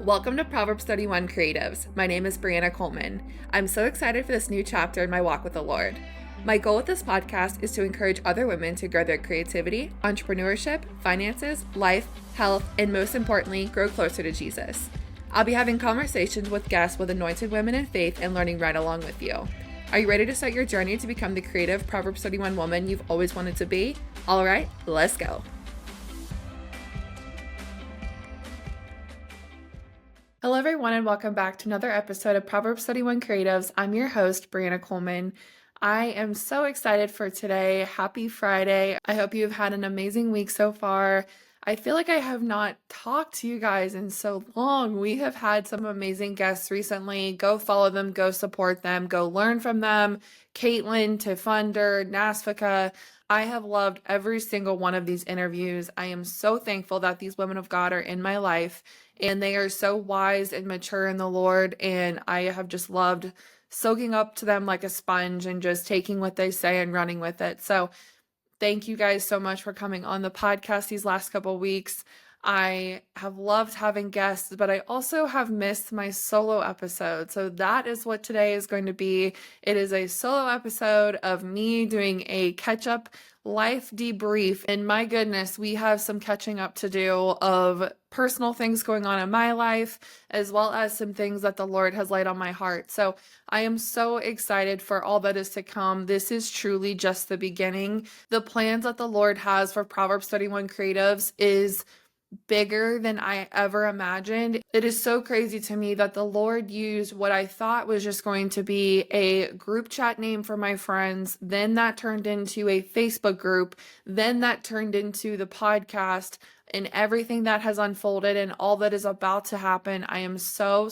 Welcome to Proverbs 31 Creatives. My name is Brianna Coleman. I'm so excited for this new chapter in my walk with the Lord. My goal with this podcast is to encourage other women to grow their creativity, entrepreneurship, finances, life, health, and most importantly, grow closer to Jesus. I'll be having conversations with guests with anointed women in faith and learning right along with you. Are you ready to start your journey to become the creative Proverbs 31 woman you've always wanted to be? All right, let's go. Hello, everyone, and welcome back to another episode of Proverbs 31 Creatives. I'm your host, Brianna Coleman. I am so excited for today. Happy Friday. I hope you've had an amazing week so far. I feel like I have not talked to you guys in so long. We have had some amazing guests recently. Go follow them, go support them, go learn from them. Caitlin, Tifunder, Nasvika. I have loved every single one of these interviews. I am so thankful that these women of God are in my life and they are so wise and mature in the Lord. And I have just loved soaking up to them like a sponge and just taking what they say and running with it. So thank you guys so much for coming on the podcast these last couple weeks. I have loved having guests, but I also have missed my solo episode. So that is what today is going to be. It is a solo episode of me doing a catch-up life debrief. And my goodness, we have some catching up to do of personal things going on in my life, as well as some things that the Lord has laid on my heart. So I am so excited for all that is to come. This is truly just the beginning. The plans that the Lord has for Proverbs 31 Creatives is bigger than I ever imagined. It is so crazy to me that the Lord used what I thought was just going to be a group chat name for my friends. Then that turned into a Facebook group. Then that turned into the podcast and everything that has unfolded and all that is about to happen. I am so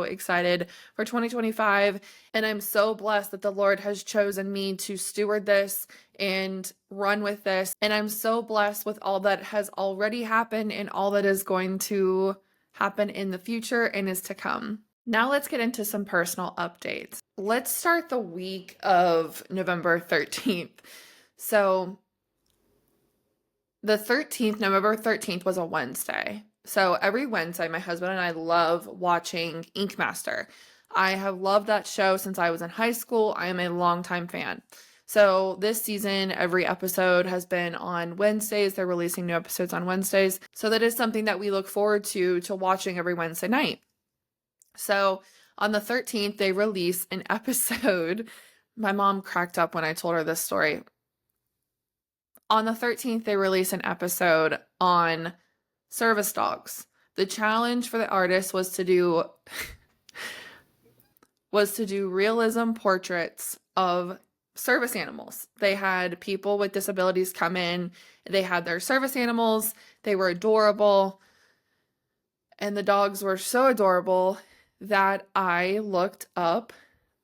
excited for 2025. And I'm so blessed that the Lord has chosen me to steward this and run with this. And I'm so blessed with all that has already happened and all that is going to happen in the future and is to come. Now let's get into some personal updates. Let's start the week of November 13th. So the 13th, November 13th was a Wednesday. So every Wednesday, my husband and I love watching Ink Master. I have loved that show since I was in high school. I am a longtime fan. So this season, every episode has been on Wednesdays. They're releasing new episodes on Wednesdays. So that is something that we look forward to watching every Wednesday night. So on the 13th, they release an episode. My mom cracked up when I told her this story. On the 13th, they release an episode on service dogs. The challenge for the artist was to do realism portraits of service animals. They had people with disabilities come in. They had their service animals. They were adorable. And the dogs were so adorable that I looked up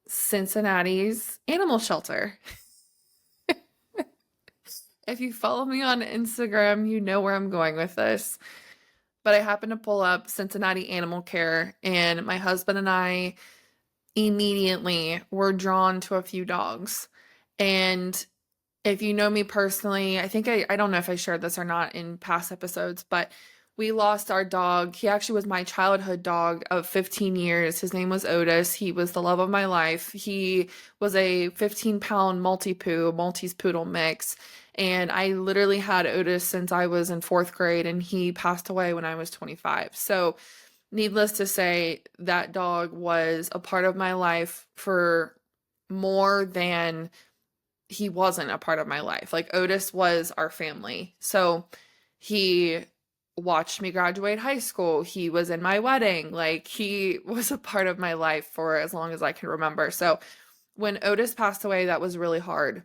Cincinnati's animal shelter. If you follow me on Instagram, you know where I'm going with this. But I happened to pull up Cincinnati Animal Care, and my husband and I immediately were drawn to a few dogs. And if you know me personally, I think I don't know if I shared this or not in past episodes, but we lost our dog. He actually was my childhood dog of 15 years. His name was Otis. He was the love of my life. He was a 15-pound Maltese poodle mix. And I literally had Otis since I was in 4th grade, and he passed away when I was 25. So needless to say, that dog was a part of my life for more than he wasn't a part of my life. Like, Otis was our family. So he watched me graduate high school. He was in my wedding. Like, he was a part of my life for as long as I can remember. So when Otis passed away, that was really hard.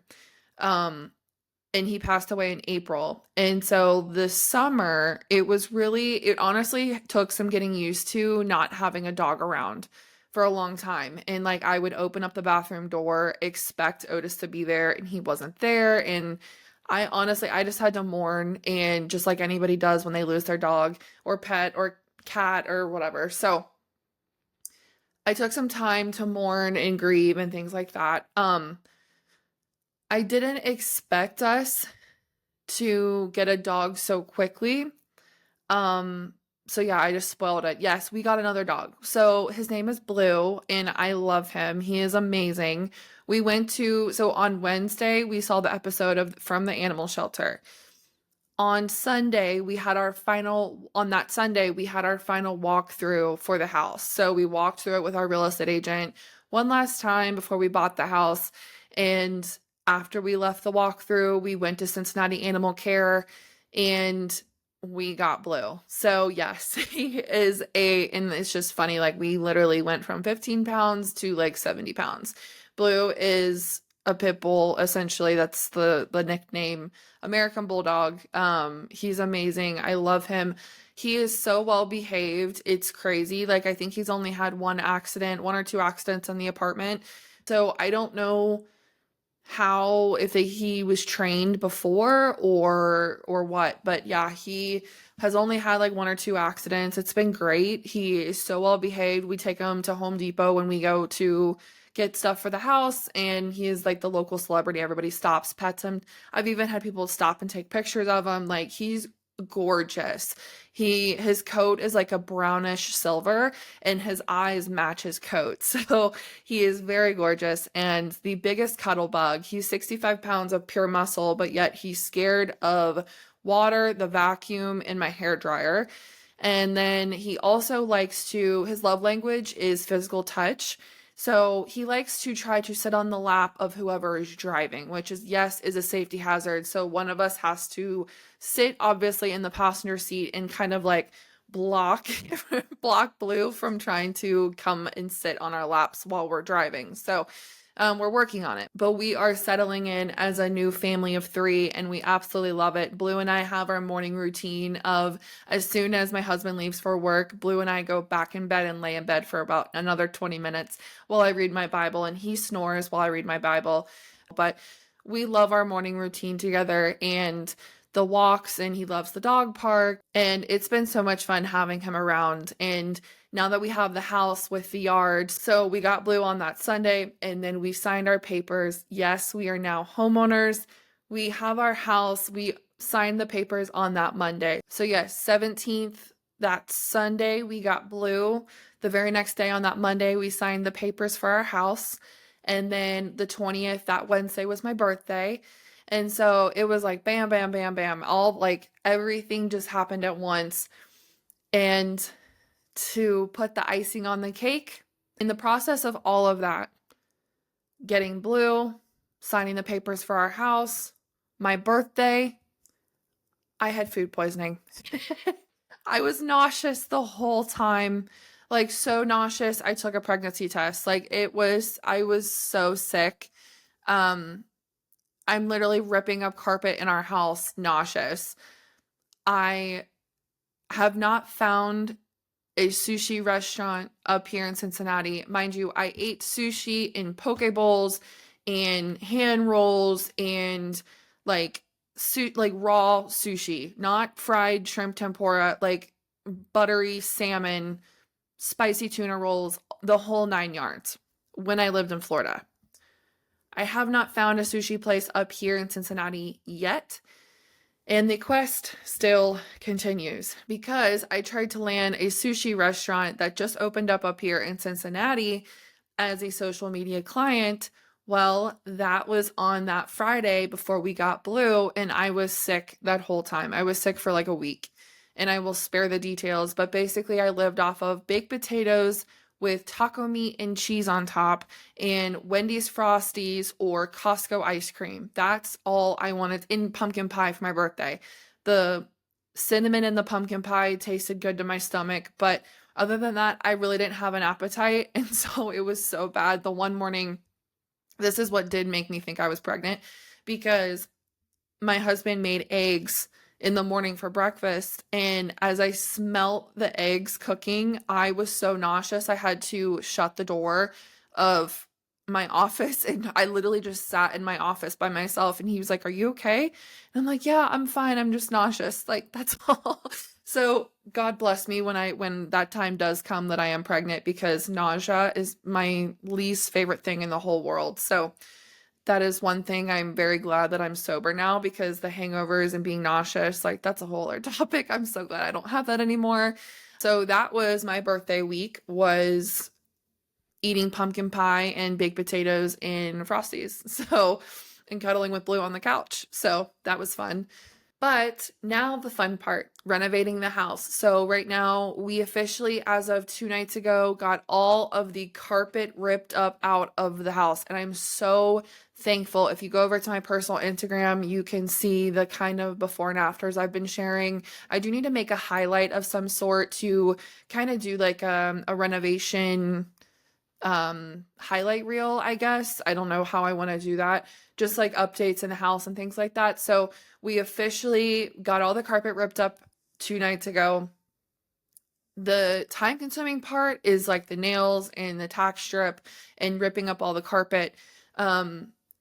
And he passed away in April. And so this summer, it honestly took some getting used to not having a dog around for a long time. And like, I would open up the bathroom door, expect Otis to be there, and he wasn't there. And I just had to mourn, and just like anybody does when they lose their dog or pet or cat or whatever. So I took some time to mourn and grieve and things like that. I didn't expect us to get a dog so quickly. So yeah, I just spoiled it. Yes, we got another dog. So his name is Blue, and I love him. He is amazing. So on Wednesday, we saw the episode of from the animal shelter. On that Sunday, we had our final walkthrough for the house. So we walked through it with our real estate agent one last time before we bought the house. And after we left the walkthrough, we went to Cincinnati Animal Care and we got Blue. So yes, and it's just funny. Like we literally went from 15 pounds to like 70 pounds. Blue is a pit bull, essentially. That's the nickname. American Bulldog. He's amazing. I love him. He is so well behaved. It's crazy. Like I think he's only had one or two accidents in the apartment. So I don't know if he was trained before or what, but yeah, he has only had like one or two accidents. It's been great. He is so well behaved. We take him to Home Depot when we go to get stuff for the house, and he is like the local celebrity. Everybody stops, pets him. I've even had people stop and take pictures of him. Like he's gorgeous. His coat is like a brownish silver and his eyes match his coat. So he is very gorgeous and the biggest cuddle bug. He's 65 pounds of pure muscle, but yet he's scared of water, the vacuum, and my hair dryer. And then his love language is physical touch. So he likes to try to sit on the lap of whoever is driving, which is a safety hazard. So one of us has to sit obviously in the passenger seat and kind of like block block Blue from trying to come and sit on our laps while we're driving. So we're working on it, but we are settling in as a new family of three and we absolutely love it. Blue and I have our morning routine of as soon as my husband leaves for work, Blue and I go back in bed and lay in bed for about another 20 minutes while I read my Bible, and he snores while I read my Bible. But we love our morning routine together and the walks, and he loves the dog park, and it's been so much fun having him around. And now that we have the house with the yard, so we got Blue on that Sunday and then we signed our papers. Yes, we are now homeowners. We have our house. We signed the papers on that Monday. So yes, 17th, that Sunday, we got Blue. The very next day on that Monday, we signed the papers for our house. And then the 20th, that Wednesday, was my birthday. And so it was like bam, bam, bam, bam. All like everything just happened at once. And to put the icing on the cake, in the process of all of that, getting Blue, signing the papers for our house, my birthday, I had food poisoning. I was nauseous the whole time. Like so nauseous. I took a pregnancy test. I was so sick. I'm literally ripping up carpet in our house, nauseous. I have not found a sushi restaurant up here in Cincinnati. Mind you, I ate sushi in poke bowls and hand rolls and like raw sushi, not fried shrimp tempura, like buttery salmon, spicy tuna rolls, the whole 9 yards when I lived in Florida. I have not found a sushi place up here in Cincinnati yet. And the quest still continues because I tried to land a sushi restaurant that just opened up here in Cincinnati as a social media client. Well, that was on that Friday before we got Blue, and I was sick that whole time. I was sick for like a week, and I will spare the details, but basically I lived off of baked potatoes with taco meat and cheese on top and Wendy's Frosties or Costco ice cream. That's all I wanted, in pumpkin pie for my birthday. The cinnamon in the pumpkin pie tasted good to my stomach, but other than that, I really didn't have an appetite. And so it was so bad. The one morning, this is what did make me think I was pregnant, because my husband made eggs in the morning for breakfast, and as I smelt the eggs cooking, I was so nauseous I had to shut the door of my office, and I literally just sat in my office by myself, and he was like, "Are you okay?" And I'm like, "Yeah, I'm fine. I'm just nauseous." Like, that's all. So God bless me when that time does come that I am pregnant, because nausea is my least favorite thing in the whole world. So that is one thing I'm very glad that I'm sober now, because the hangovers and being nauseous, like that's a whole other topic. I'm so glad I don't have that anymore. So that was my birthday week, was eating pumpkin pie and baked potatoes and Frosties. So, and cuddling with Blue on the couch. So that was fun. But now the fun part, renovating the house. So right now we officially, as of 2 nights ago, got all of the carpet ripped up out of the house. And I'm so thankful. If you go over to my personal Instagram, you can see the kind of before and afters I've been sharing. I do need to make a highlight of some sort to kind of do like a renovation highlight reel, I guess. I don't know how I want to do that. Just like updates in the house and things like that. So we officially got all the carpet ripped up 2 nights ago. The time consuming part is like the nails and the tack strip and ripping up all the carpet.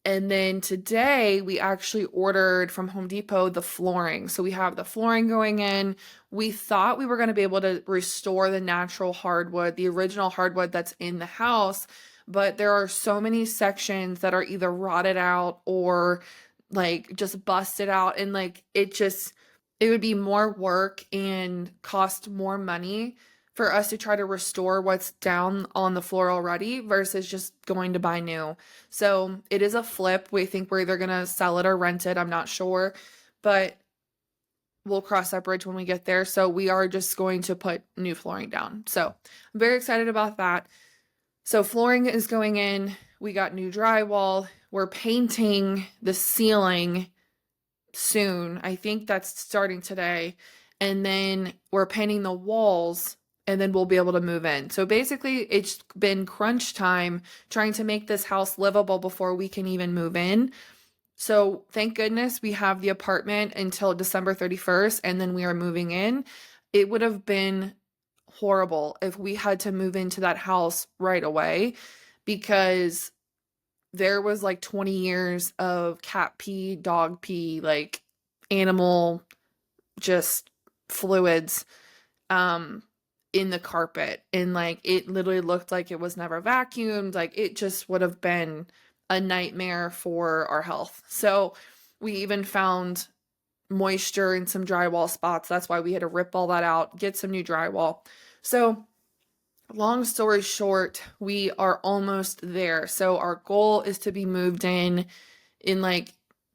And then today we actually ordered from Home Depot the flooring. So we have the flooring going in. We thought we were going to be able to restore the natural hardwood, the original hardwood that's in the house, but there are so many sections that are either rotted out or like just busted out, and like it would be more work and cost more money for us to try to restore what's down on the floor already versus just going to buy new. So it is a flip. We think we're either going to sell it or rent it. I'm not sure, but we'll cross that bridge when we get there. So we are just going to put new flooring down. So I'm very excited about that. So flooring is going in. We got new drywall. We're painting the ceiling soon. I think that's starting today. And then we're painting the walls, and then we'll be able to move in. So basically, it's been crunch time trying to make this house livable before we can even move in. So thank goodness we have the apartment until December 31st, and then we are moving in. It would have been horrible if we had to move into that house right away, because there was like 20 years of cat pee, dog pee, like animal just fluids in the carpet, and like it literally looked like it was never vacuumed. Like it just would have been a nightmare for our health. So we even found moisture in some drywall spots. That's why we had to rip all that out, get some new drywall. So long story short, we are almost there. So our goal is to be moved in like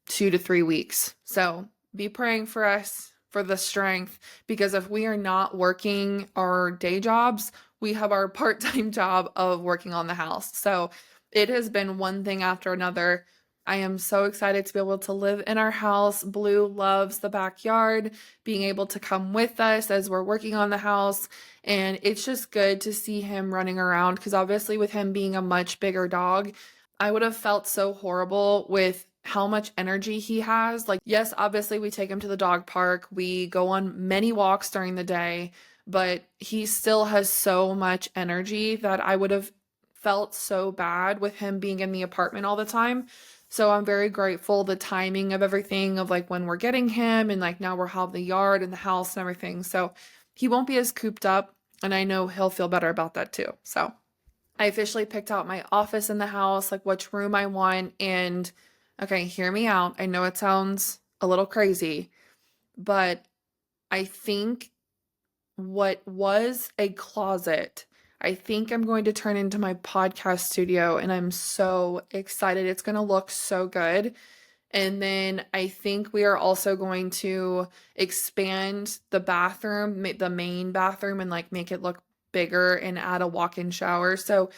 2 to 3 weeks. So be praying for us for the strength, because if we are not working our day jobs, we have our part-time job of working on the house. So it has been one thing after another. I am so excited to be able to live in our house. Blue loves the backyard, being able to come with us as we're working on the house. And it's just good to see him running around, because obviously with him being a much bigger dog, I would have felt so horrible with how much energy he has. Like, yes, obviously we take him to the dog park. We go on many walks during the day, but he still has so much energy that I would have felt so bad with him being in the apartment all the time. So I'm very grateful the timing of everything, of like when we're getting him, and like now we're have the yard and the house and everything. So he won't be as cooped up, and I know he'll feel better about that too. So I officially picked out my office in the house, like which room I want. And okay, hear me out. I know it sounds a little crazy, but I think what was a closet, I think I'm going to turn into my podcast studio, and I'm so excited. It's going to look so good. And then I think we are also going to expand the bathroom, the main bathroom, and like make it look bigger and add a walk-in shower. So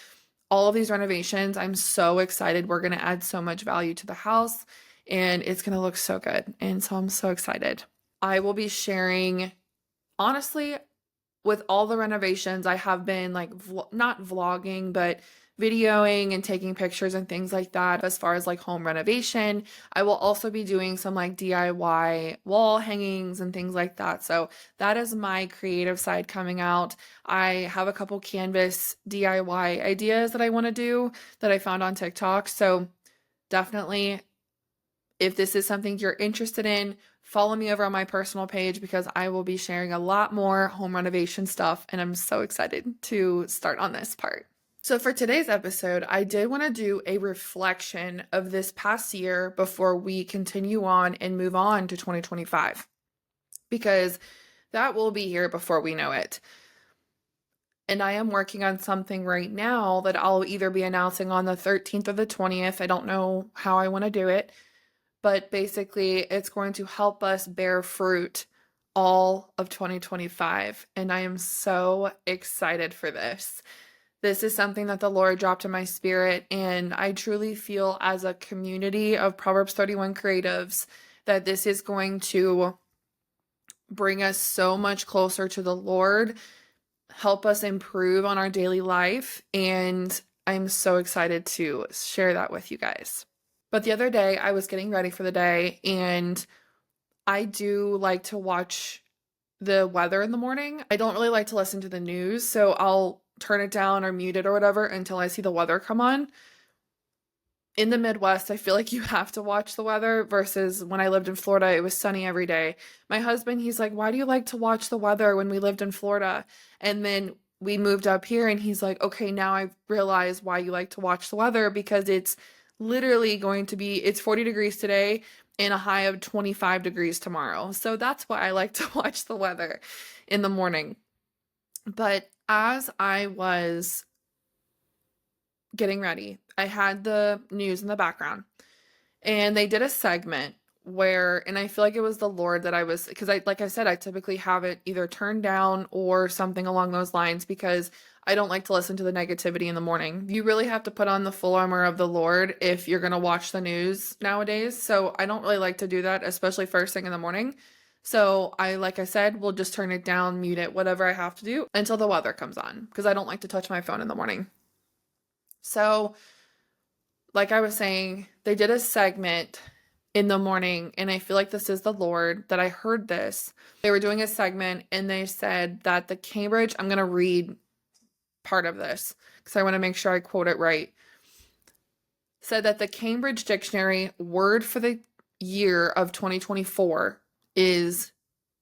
all of these renovations, I'm so excited. We're going to add so much value to the house, and it's going to look so good. And so I'm so excited. I will be sharing, honestly, with all the renovations, I have been like not vlogging, but videoing and taking pictures and things like that. As far as like home renovation, I will also be doing some like DIY wall hangings and things like that. So that is my creative side coming out. I have a couple canvas DIY ideas that I want to do that I found on TikTok. So definitely, if this is something you're interested in, follow me over on my personal page, because I will be sharing a lot more home renovation stuff, and I'm so excited to start on this part. So, for today's episode, I did want to do a reflection of this past year before we continue on and move on to 2025, because that will be here before we know it. And I am working on something right now that I'll either be announcing on the 13th or the 20th. I don't know how I want to do it, but basically, it's going to help us bear fruit all of 2025. And I am so excited for this. This is something that the Lord dropped in my spirit, and I truly feel as a community of Proverbs 31 creatives that this is going to bring us so much closer to the Lord, help us improve on our daily life, and I'm so excited to share that with you guys. But the other day, I was getting ready for the day, and I do like to watch the weather in the morning. I don't really like to listen to the news, so I'll turn it down or mute it or whatever until I see the weather come on. In the Midwest, I feel like you have to watch the weather versus when I lived in Florida, it was sunny every day. My husband, he's like, "Why do you like to watch the weather when we lived in Florida?" And then we moved up here and he's like, "Okay, now I realize why you like to watch the weather because it's literally going to be, it's 40 degrees today and a high of 25 degrees tomorrow." So that's why I like to watch the weather in the morning. But as I was getting ready, I had the news in the background and they did a segment where, and I feel like it was the Lord that I was, because like I said, I typically have it either turned down or something along those lines because I don't like to listen to the negativity in the morning. You really have to put on the full armor of the Lord if you're going to watch the news nowadays. So I don't really like to do that, especially first thing in the morning. So like I said, will just turn it down, mute it, whatever I have to do until the weather comes on because I don't like to touch my phone in the morning. So, like I was saying, they did a segment in the morning, and I feel like this is the Lord that I heard this. They were doing a segment, and they said that the Cambridge, I'm going to read part of this because I want to make sure I quote it right. Said that the Cambridge Dictionary word for the year of 2024 is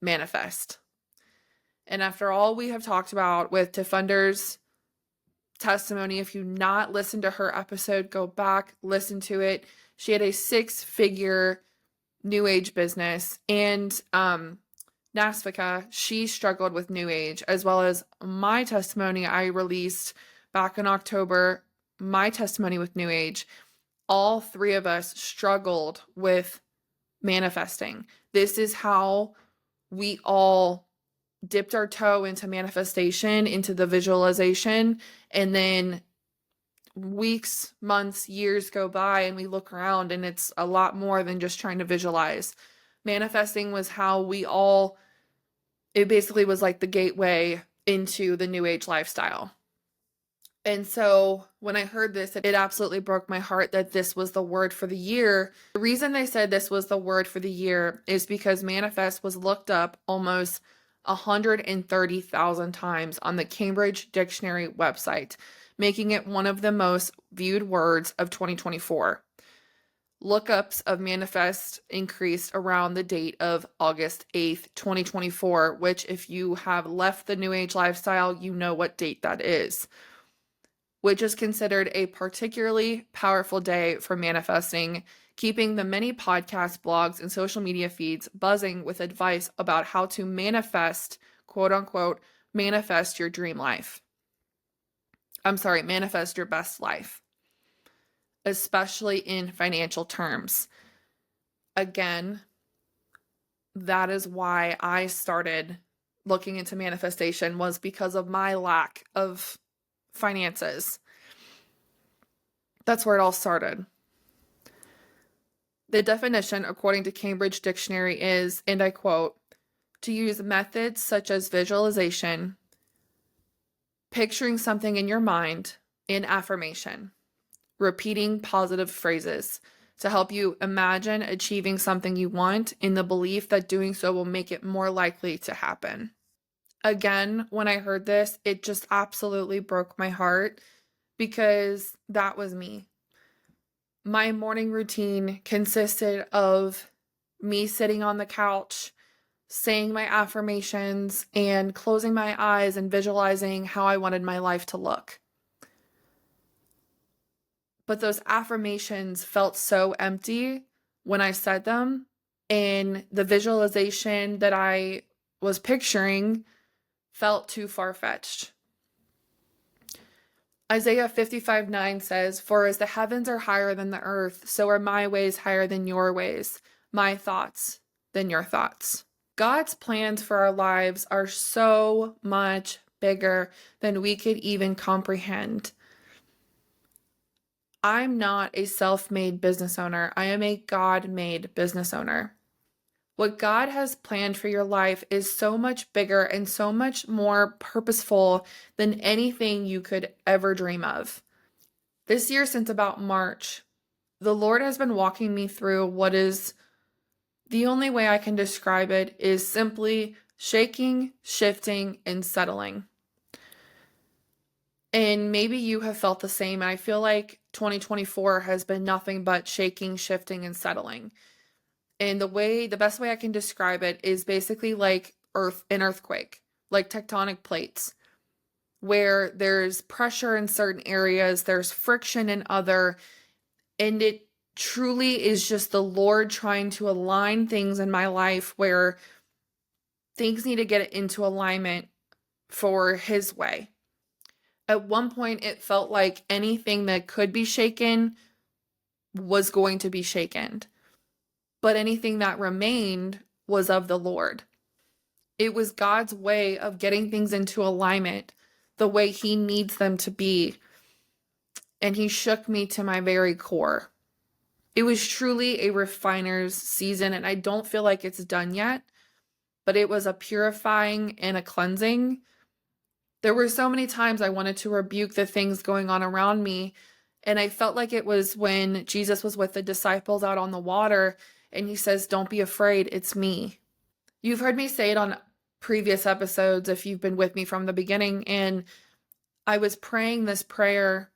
manifest. And after all we have talked about with Tifunder's testimony, if you not listened to her episode, go back, listen to it. She had a 6-figure new age business, and Nasvika, she struggled with new age, as well as my testimony I released back in October, my testimony with new age. All three of us struggled with manifesting. This is how we all dipped our toe into manifestation, into the visualization, and then weeks, months, years go by and we look around and it's a lot more than just trying to visualize. Manifesting was how it basically was like the gateway into the new age lifestyle. And so when I heard this, it absolutely broke my heart that this was the word for the year. The reason they said this was the word for the year is because manifest was looked up almost 130,000 times on the Cambridge Dictionary website, making it one of the most viewed words of 2024. Lookups of manifest increased around the date of August 8th, 2024, which if you have left the New Age lifestyle, you know what date that is, which is considered a particularly powerful day for manifesting, keeping the many podcasts, blogs, and social media feeds buzzing with advice about how to manifest, quote unquote, manifest your dream life. Manifest your best life, especially in financial terms. Again, that is why I started looking into manifestation, was because of my lack of finances. That's where it all started. The definition, according to Cambridge Dictionary, is, and I quote, to use methods such as visualization, picturing something in your mind, and affirmation, repeating positive phrases to help you imagine achieving something you want in the belief that doing so will make it more likely to happen. Again, when I heard this, it just absolutely broke my heart because that was me. My morning routine consisted of me sitting on the couch, saying my affirmations, and closing my eyes and visualizing how I wanted my life to look. but those affirmations felt so empty when I said them, and the visualization that I was picturing felt too far-fetched. Isaiah 55:9 says, "For as the heavens are higher than the earth, so are my ways higher than your ways, my thoughts than your thoughts." God's plans for our lives are so much bigger than we could even comprehend. I'm not a self-made business owner. I am a God-made business owner. What God has planned for your life is so much bigger and so much more purposeful than anything you could ever dream of. This year, since about March, the Lord has been walking me through what is the only way I can describe it is simply shaking, shifting, and settling. And maybe you have felt the same. I feel like 2024 has been nothing but shaking, shifting, and settling. And the best way I can describe it is basically like an earthquake, like tectonic plates, where there's pressure in certain areas, there's friction in other, and it truly is just the Lord trying to align things in my life where things need to get into alignment for His way. At one point, it felt like anything that could be shaken was going to be shaken, but anything that remained was of the Lord. It was God's way of getting things into alignment the way He needs them to be, and He shook me to my very core. It was truly a refiner's season, and I don't feel like it's done yet, but it was a purifying and a cleansing. There were so many times I wanted to rebuke the things going on around me, and I felt like it was when Jesus was with the disciples out on the water, and He says, "Don't be afraid, it's me." You've heard me say it on previous episodes if you've been with me from the beginning, and I was praying this prayer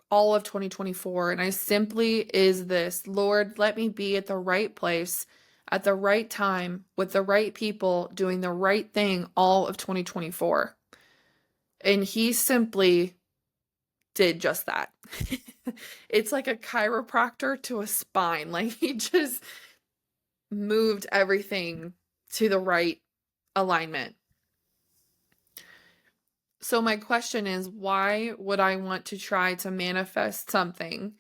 all of 2024, and I simply is this: Lord, let me be at the right place at the right time with the right people doing the right thing all of 2024. And He simply did just that. It's like a chiropractor to a spine. Like He just moved everything to the right alignment. So my question is, why would I want to try to manifest something?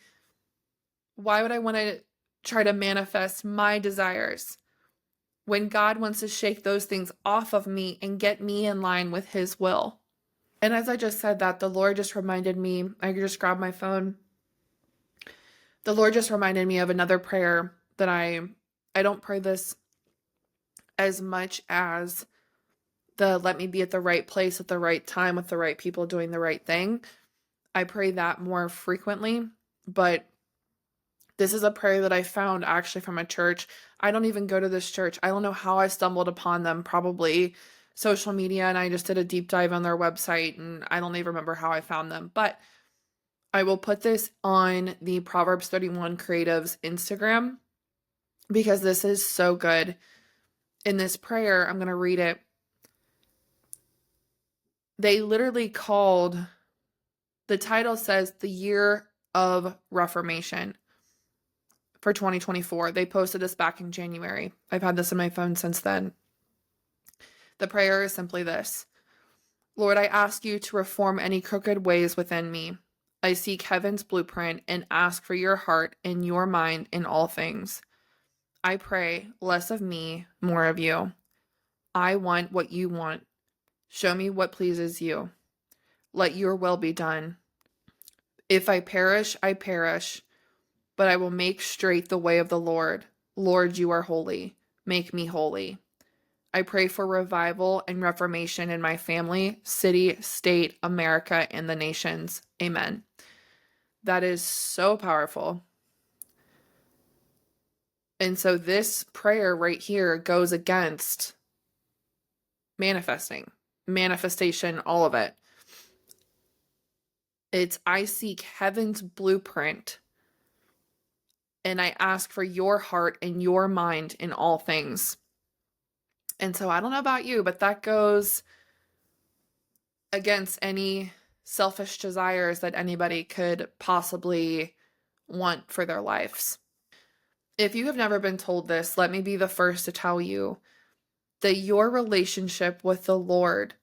Why would I want to try to manifest my desires when God wants to shake those things off of me and get me in line with His will? And as I just said that, the Lord just reminded me, I just grabbed my phone. The Lord just reminded me of another prayer that I don't pray this as much as the let me be at the right place at the right time with the right people doing the right thing. I pray that more frequently, but this is a prayer that I found actually from a church. I don't even go to this church. I don't know how I stumbled upon them, probably social media, and I just did a deep dive on their website, and I don't even remember how I found them. But I will put this on the Proverbs 31 Creatives Instagram because this is so good. In this prayer, I'm going to read it. They literally called, the title says, the Year of Reformation for 2024. They posted this back in January. I've had this in my phone since then. The prayer is simply this: Lord, I ask you to reform any crooked ways within me. I seek heaven's blueprint and ask for your heart and your mind in all things. I pray less of me, more of you. I want what you want. Show me what pleases you. Let your will be done. If I perish, I perish, but I will make straight the way of the Lord. Lord, you are holy. Make me holy. I pray for revival and reformation in my family, city, state, America, and the nations. Amen. That is so powerful. And so this prayer right here goes against manifestation, all of it. It's I seek heaven's blueprint and I ask for your heart and your mind in all things. And so I don't know about you, but that goes against any selfish desires that anybody could possibly want for their lives. If you have never been told this, let me be the first to tell you that your relationship with the Lord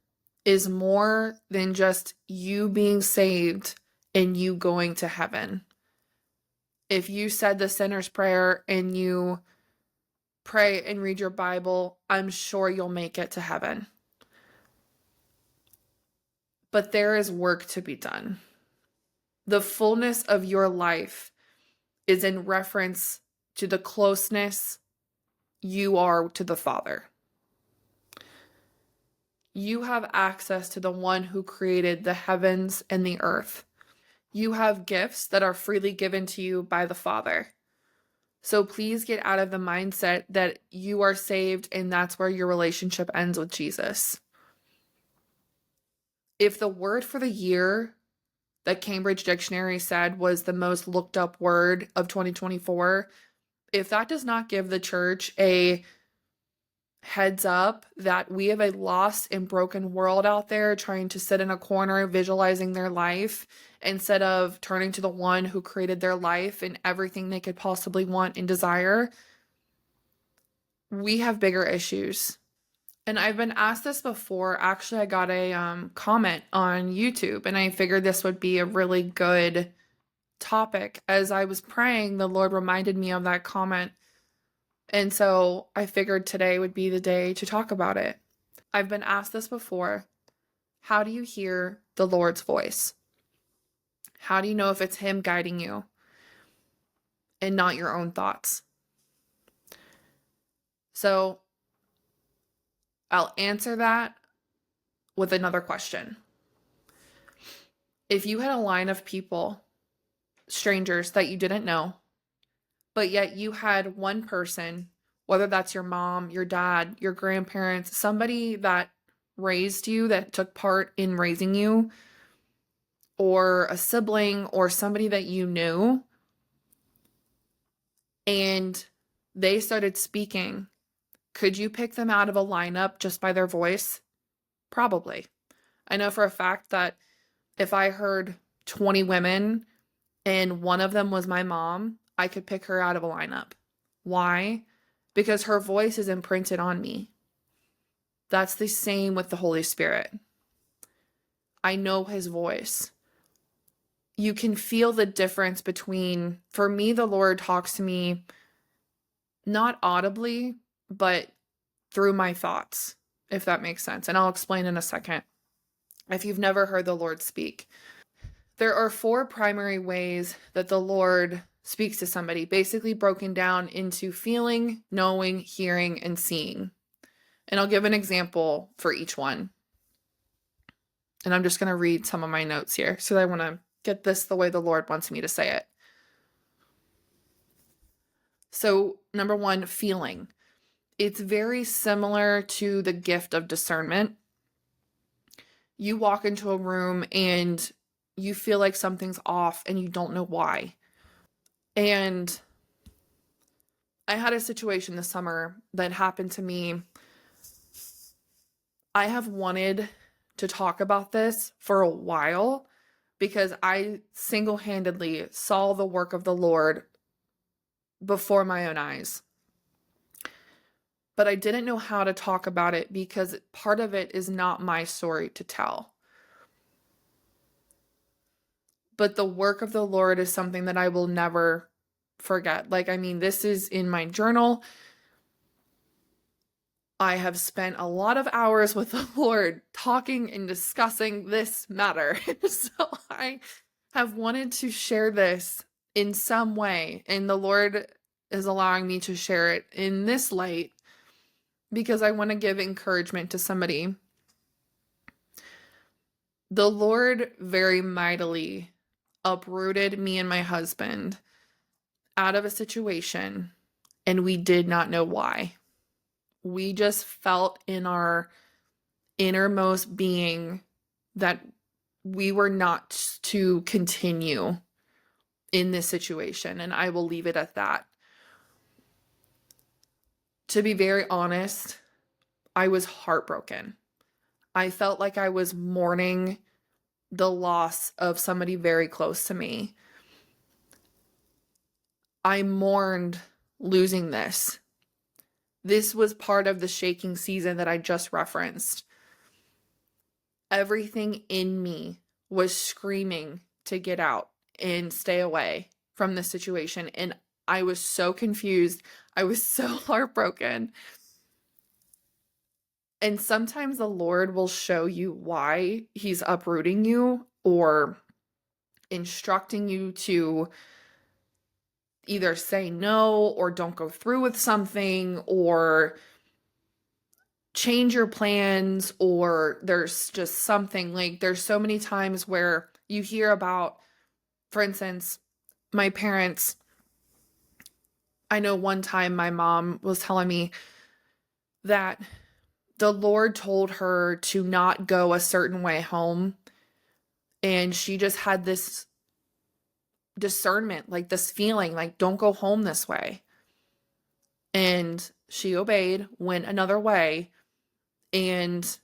is more than just you being saved and you going to heaven. If you said the sinner's prayer and you pray and read your Bible, I'm sure you'll make it to heaven. But there is work to be done. The fullness of your life is in reference to the closeness you are to the Father. You have access to the one who created the heavens and the earth. You have gifts that are freely given to you by the Father. So please get out of the mindset that you are saved and that's where your relationship ends with Jesus. If the word for the year that Cambridge Dictionary said was the most looked up word of 2024, if that does not give the church a heads up that we have a lost and broken world out there trying to sit in a corner visualizing their life instead of turning to the one who created their life and everything they could possibly want and desire, we have bigger issues. And I've been asked this before. Actually, I got a comment on YouTube, and I figured this would be a really good topic. As I was praying, the Lord reminded me of that comment. And so I figured today would be the day to talk about it. I've been asked this before. How do you hear the Lord's voice? How do you know if it's Him guiding you and not your own thoughts? So I'll answer that with another question. If you had a line of people, strangers that you didn't know, but yet you had one person, whether that's your mom, your dad, your grandparents, somebody that raised you, that took part in raising you, or a sibling or somebody that you knew, and they started speaking, could you pick them out of a lineup just by their voice? Probably. I know for a fact that if I heard 20 women and one of them was my mom, I could pick her out of a lineup. Why? Because her voice is imprinted on me. That's the same with the Holy Spirit. I know His voice. You can feel the difference between, for me, the Lord talks to me not audibly, but through my thoughts, if that makes sense. And I'll explain in a second. If you've never heard the Lord speak, there are 4 primary ways that the Lord speaks to somebody, basically broken down into feeling, knowing, hearing, and seeing. And I'll give an example for each one. And I'm just going to read some of my notes here so I want to get this the way the Lord wants me to say it. So, number 1, feeling. It's very similar to the gift of discernment. You walk into a room and you feel like something's off and you don't know why. And I had a situation this summer that happened to me. I have wanted to talk about this for a while because I single-handedly saw the work of the Lord before my own eyes. But I didn't know how to talk about it because part of it is not my story to tell. But the work of the Lord is something that I will never forget. This is in my journal. I have spent a lot of hours with the Lord talking and discussing this matter. So I have wanted to share this in some way, and the Lord is allowing me to share it in this light because I want to give encouragement to somebody. The Lord very mightily uprooted me and my husband out of a situation, and we did not know why. We just felt in our innermost being that we were not to continue in this situation, and I will leave it at that. To be very honest, I was heartbroken. I felt like I was mourning the loss of somebody very close to me. I mourned losing this. This was part of the shaking season that I just referenced. Everything in me was screaming to get out and stay away from this situation. And I was so confused. I was so heartbroken. And sometimes the Lord will show you why He's uprooting you or instructing you to either say no or don't go through with something or change your plans, or there's just something. Like, there's so many times where you hear about, for instance, my parents. I know one time my mom was telling me that the Lord told her to not go a certain way home, and she just had this discernment, like this feeling, like, don't go home this way. And she obeyed, went another way, and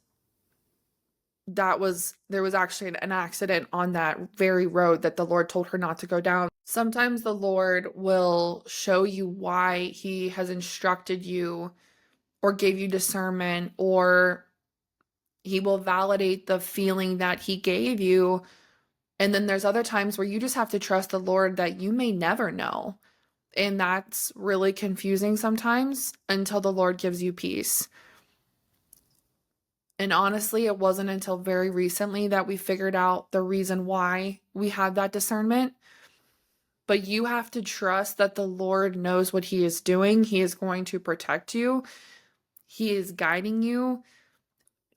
there was actually an accident on that very road that the Lord told her not to go down. Sometimes the Lord will show you why He has instructed you or gave you discernment, or He will validate the feeling that He gave you. And then there's other times where you just have to trust the Lord that you may never know. And that's really confusing sometimes until the Lord gives you peace. And honestly, it wasn't until very recently that we figured out the reason why we had that discernment. But you have to trust that the Lord knows what He is doing. He is going to protect you. He is guiding you.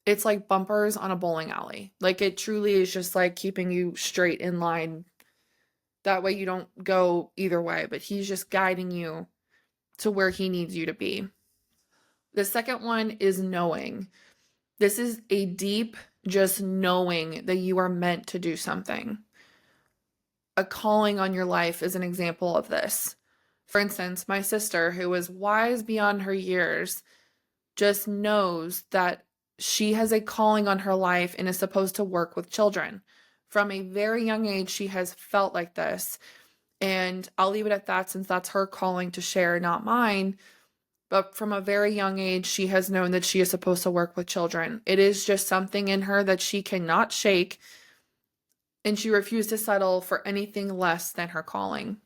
It's like bumpers on a bowling alley. Like, it truly is just like keeping you straight in line. That way you don't go either way, but He's just guiding you to where He needs you to be. The second one is knowing. This is a deep, just knowing that you are meant to do something. A calling on your life is an example of this. For instance, my sister, who is wise beyond her years, just knows that she has a calling on her life and is supposed to work with children. From a very young age, she has felt like this. And I'll leave it at that, since that's her calling to share, not mine. But from a very young age, she has known that she is supposed to work with children. It is just something in her that she cannot shake, and she refused to settle for anything less than her calling.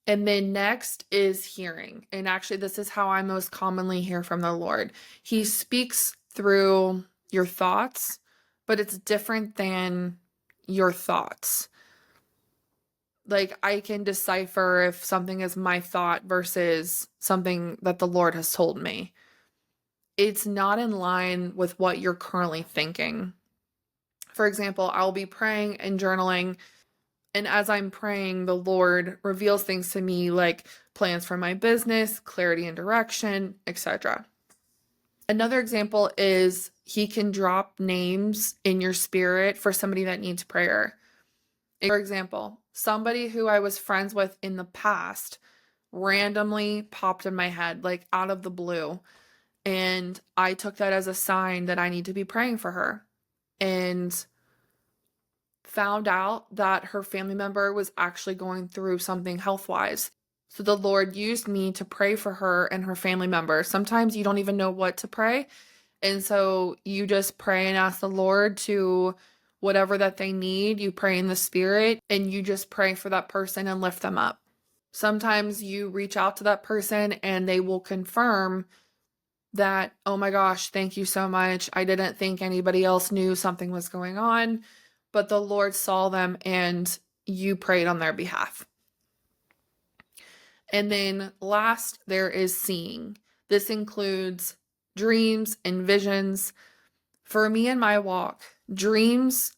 And then next is hearing. And actually, this is how I most commonly hear from the Lord. He speaks through your thoughts, but it's different than your thoughts. Like, I can decipher if something is my thought versus something that the Lord has told me. It's not in line with what you're currently thinking. For example, I'll be praying and journaling, and as I'm praying, the Lord reveals things to me, like plans for my business, clarity and direction, etc. Another example is He can drop names in your spirit for somebody that needs prayer. For example, somebody who I was friends with in the past randomly popped in my head, like out of the blue. And I took that as a sign that I need to be praying for her. And found out that her family member was actually going through something health-wise. So the Lord used me to pray for her and her family member. Sometimes you don't even know what to pray. And so you just pray and ask the Lord to whatever that they need. You pray in the Spirit and you just pray for that person and lift them up. Sometimes you reach out to that person and they will confirm that, oh my gosh, thank you so much. I didn't think anybody else knew something was going on, but the Lord saw them and you prayed on their behalf. And then last, there is seeing. This includes dreams and visions. For me in my walk, dreams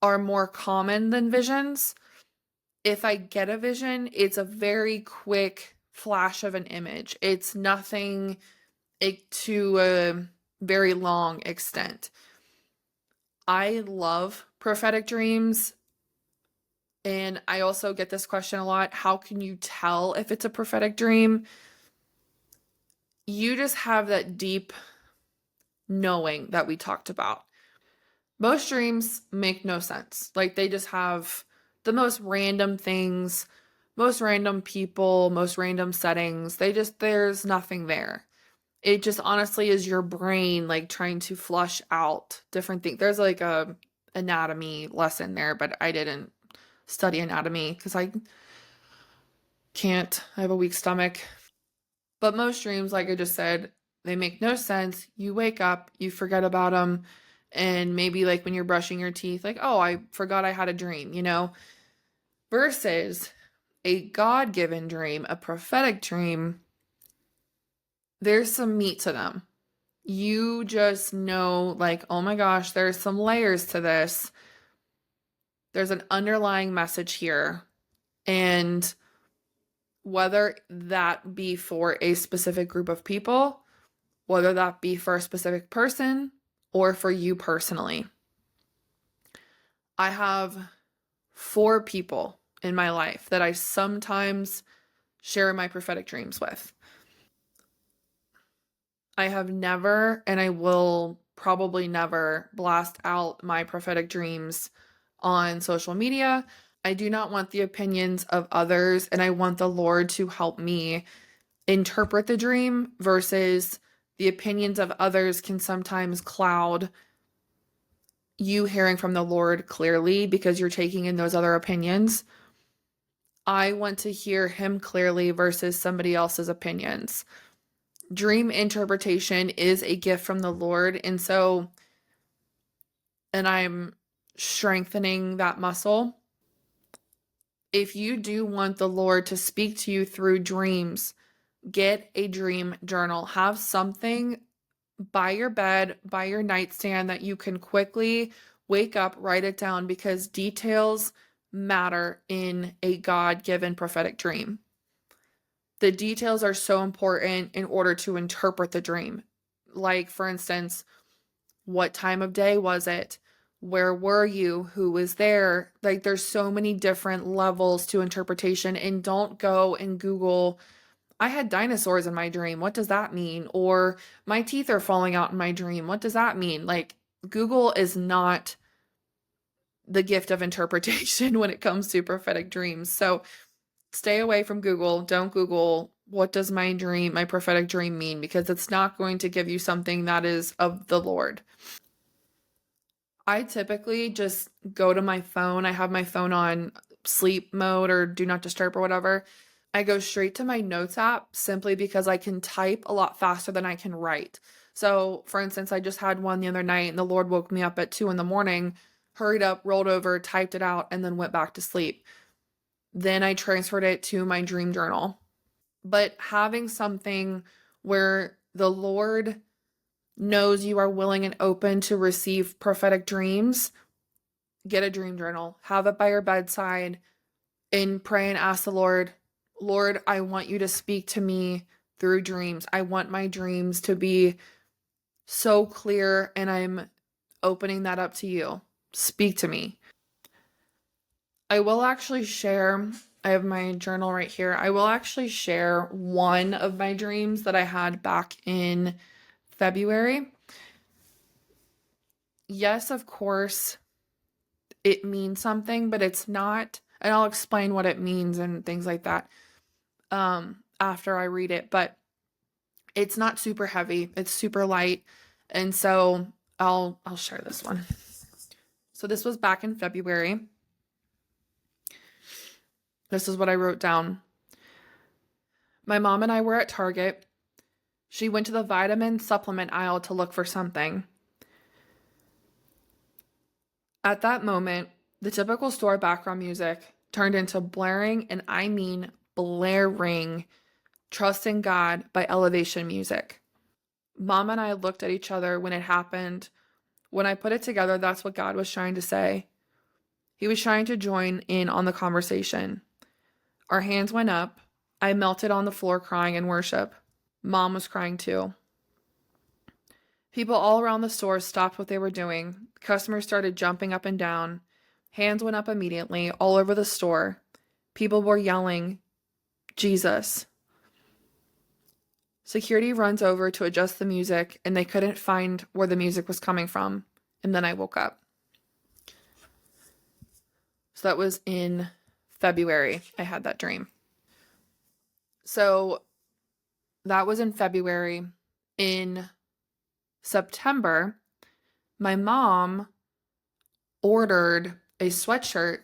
are more common than visions. If I get a vision, it's a very quick flash of an image. It's nothing to a very long extent. I love prophetic dreams. And I also get this question a lot. How can you tell if it's a prophetic dream? You just have that deep knowing that we talked about. Most dreams make no sense. Like, they just have the most random things, most random people, most random settings, there's nothing there. It just honestly is your brain like trying to flush out different things. There's like a anatomy lesson there, but I didn't study anatomy because I can't. I have a weak stomach. But most dreams, like I just said, they make no sense. You wake up, you forget about them, and maybe like when you're brushing your teeth, like, oh, I forgot I had a dream, versus a God-given dream, a prophetic dream, there's some meat to them. You just know, like, oh my gosh, there's some layers to this. There's an underlying message here. And whether that be for a specific group of people, whether that be for a specific person, or for you personally. I have 4 people in my life that I sometimes share my prophetic dreams with. I have never, and I will probably never, blast out my prophetic dreams on social media. I do not want the opinions of others, and I want the Lord to help me interpret the dream versus the opinions of others can sometimes cloud you hearing from the Lord clearly because you're taking in those other opinions. I want to hear him clearly versus somebody else's opinions. Dream interpretation is a gift from the Lord, and I'm strengthening that muscle. If you do want the Lord to speak to you through dreams, get a dream journal. Have something by your bed, by your nightstand that you can quickly wake up, write it down, because details matter in a God-given prophetic dream. The details are so important in order to interpret the dream. Like, for instance, what time of day was it? Where were you? Who was there? Like, there's so many different levels to interpretation, and don't go and Google, I had dinosaurs in my dream. What does that mean? Or my teeth are falling out in my dream. What does that mean? Like, Google is not the gift of interpretation when it comes to prophetic dreams. So stay away from Google. Don't Google, what does my prophetic dream mean? Because it's not going to give you something that is of the Lord. I typically just go to my phone. I have my phone on sleep mode or do not disturb or whatever. I go straight to my notes app simply because I can type a lot faster than I can write. So, for instance, I just had one the other night and the Lord woke me up at 2 a.m, hurried up, rolled over, typed it out, and then went back to sleep. Then I transferred it to my dream journal. But having something where the Lord knows you are willing and open to receive prophetic dreams, get a dream journal. Have it by your bedside and pray and ask the Lord, Lord, I want you to speak to me through dreams. I want my dreams to be so clear, and I'm opening that up to you. Speak to me. I will actually share, I have my journal right here. I will actually share one of my dreams that I had back in February. Yes, of course, it means something, but it's not, and I'll explain what it means and things like that after I read it, but it's not super heavy. It's super light. And so I'll share this one. So this was back in February. This is what I wrote down. My mom and I were at Target. She went to the vitamin supplement aisle to look for something. At that moment, the typical store background music turned into blaring, and I mean blaring, Trust in God by Elevation Music. Mom and I looked at each other when it happened. When I put it together, that's what God was trying to say. He was trying to join in on the conversation. Our hands went up. I melted on the floor crying in worship. Mom was crying too. People all around the store stopped what they were doing. Customers started jumping up and down. Hands went up immediately all over the store. People were yelling, Jesus. Security runs over to adjust the music, and they couldn't find where the music was coming from. And then I woke up. So that was in February, I had that dream. So that was in February. In September, my mom ordered a sweatshirt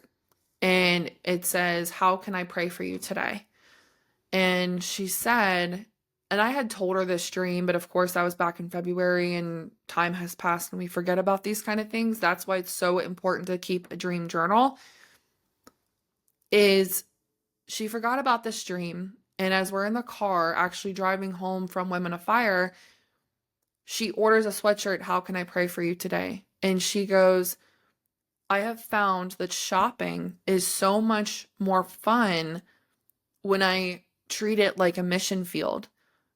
and it says, "How can I pray for you today?" And she said, and I had told her this dream, but of course that was back in February and time has passed and we forget about these kind of things. That's why it's so important to keep a dream journal. Is she forgot about this dream, and as we're in the car actually driving home from Women of Fire, she orders a sweatshirt, "How can I pray for you today?" And she goes, "I have found that shopping is so much more fun when I treat it like a mission field,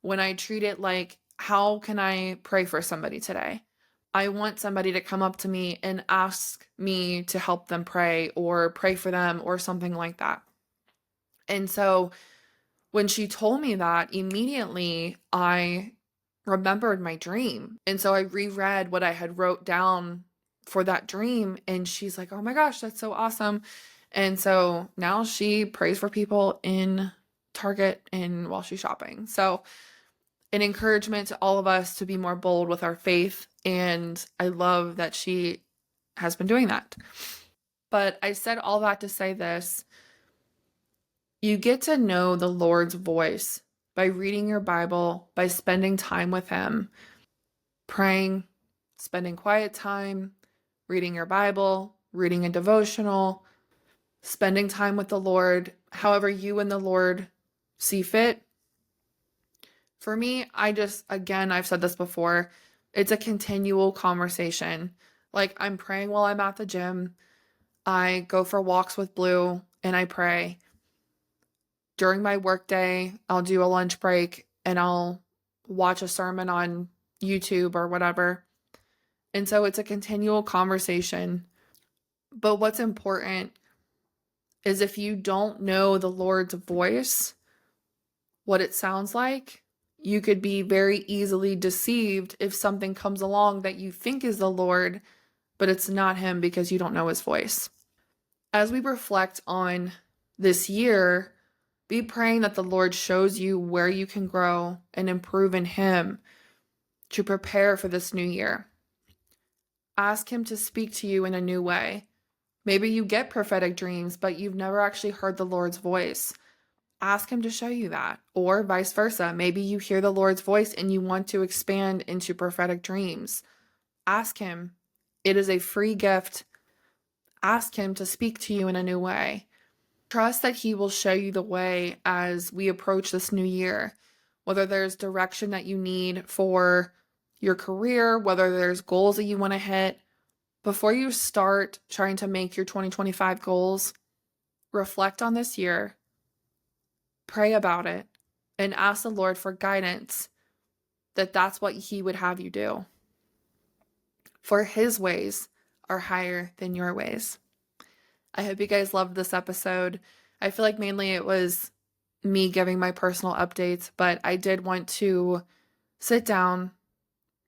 when I treat it like, how can I pray for somebody today? I want somebody to come up to me and ask me to help them pray or pray for them or something like that." And so when she told me that, immediately I remembered my dream. And so I reread what I had wrote down for that dream, and she's like, "Oh my gosh, that's so awesome." And so now she prays for people in Target and while she's shopping. So an encouragement to all of us to be more bold with our faith. And I love that she has been doing that. But I said all that to say this. You get to know the Lord's voice by reading your Bible, by spending time with Him, praying, spending quiet time, reading your Bible, reading a devotional, spending time with the Lord, however you and the Lord see fit. For me, again, I've said this before, it's a continual conversation. Like, I'm praying while I'm at the gym. I go for walks with Blue and I pray. During my workday, I'll do a lunch break and I'll watch a sermon on YouTube or whatever. And so it's a continual conversation. But what's important is if you don't know the Lord's voice, what it sounds like, you could be very easily deceived if something comes along that you think is the Lord, but it's not Him because you don't know His voice. As we reflect on this year, be praying that the Lord shows you where you can grow and improve in Him to prepare for this new year. Ask Him to speak to you in a new way. Maybe you get prophetic dreams, but you've never actually heard the Lord's voice. Ask Him to show you that, or vice versa. Maybe you hear the Lord's voice and you want to expand into prophetic dreams. Ask Him. It is a free gift. Ask Him to speak to you in a new way. Trust that He will show you the way as we approach this new year, whether there's direction that you need for your career, whether there's goals that you want to hit. Before you start trying to make your 2025 goals, reflect on this year, pray about it, and ask the Lord for guidance that that's what He would have you do. For His ways are higher than your ways. I hope you guys loved this episode. I feel like mainly it was me giving my personal updates, but I did want to sit down,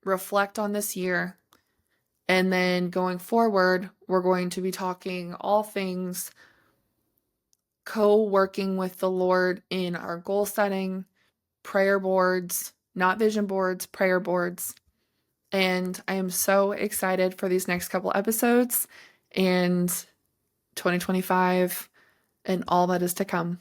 reflect on this year, and then going forward, we're going to be talking all things co-working with the Lord in our goal setting, prayer boards, not vision boards, prayer boards. And I am so excited for these next couple episodes and 2025 and all that is to come.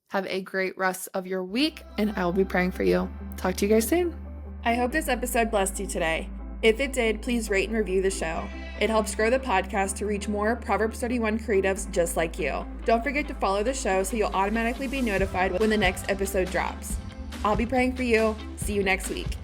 Have a great rest of your week, and I will be praying for you. Talk to you guys soon. I hope this episode blessed you today. If it did, please rate and review the show. It helps grow the podcast to reach more Proverbs 31 creatives just like you. Don't forget to follow the show so you'll automatically be notified when the next episode drops. I'll be praying for you. See you next week.